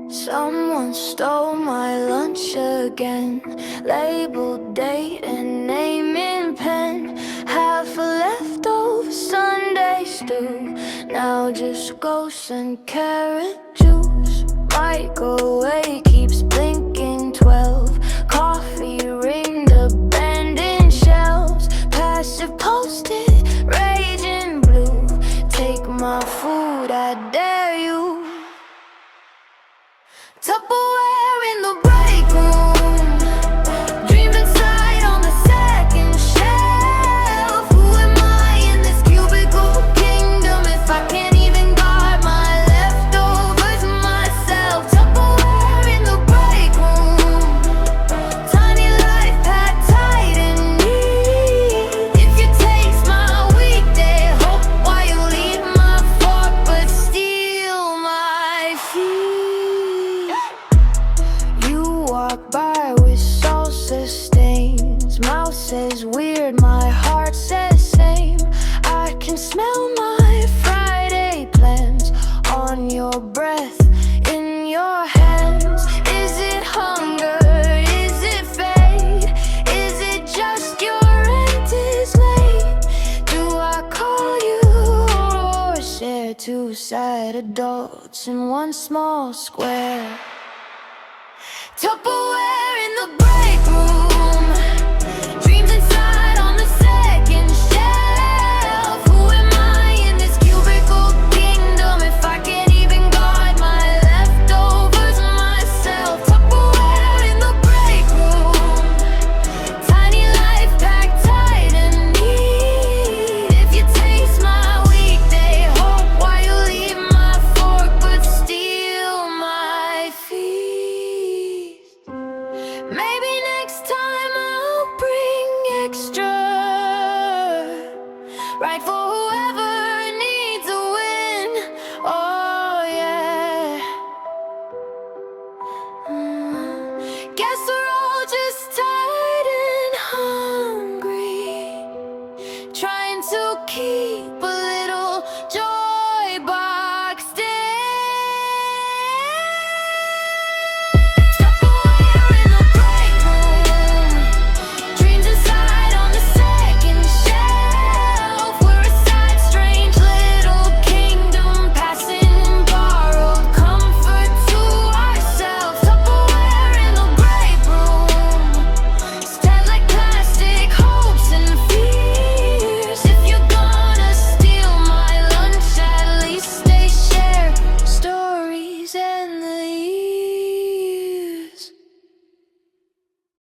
Someone stole my lunch again. Labeled date and name in pen. Half a leftover Sunday stew. Now just ghosts and carrot juice. Microwave keeps blinking 12. Coffee ring abandoned shelves. Passive post-it, raging blue. Take my food, I dare you. Tupperware in the break room. Dreams inside on the second shelf. Who am I in this cubicle kingdom if I can't even guard my leftovers myself? Tupperware in the break room. Tiny life packed tight and neat. If you taste my weekday hope while you leave my fork but steal my feet. Walk by with salsa stains. Mouth says weird, my heart says same. I can smell my Friday plans on your breath, in your hands. Is it hunger? Is it fate? Is it just your rent is late? Do I call you or share two sad adults in one small square? Tupperware in the break room. Dreams inside on the second shelf. Who am I in this cubicle kingdom if I can't even guard my leftovers myself? Tupperware in the break room. Tiny life packed tight and neat. If you taste my weekday hope while you leave my fork but steal my feet. Maybe next time I'll bring extra, right for whoever needs a win. Oh yeah. Guess we're all just tired and hungry, trying to keep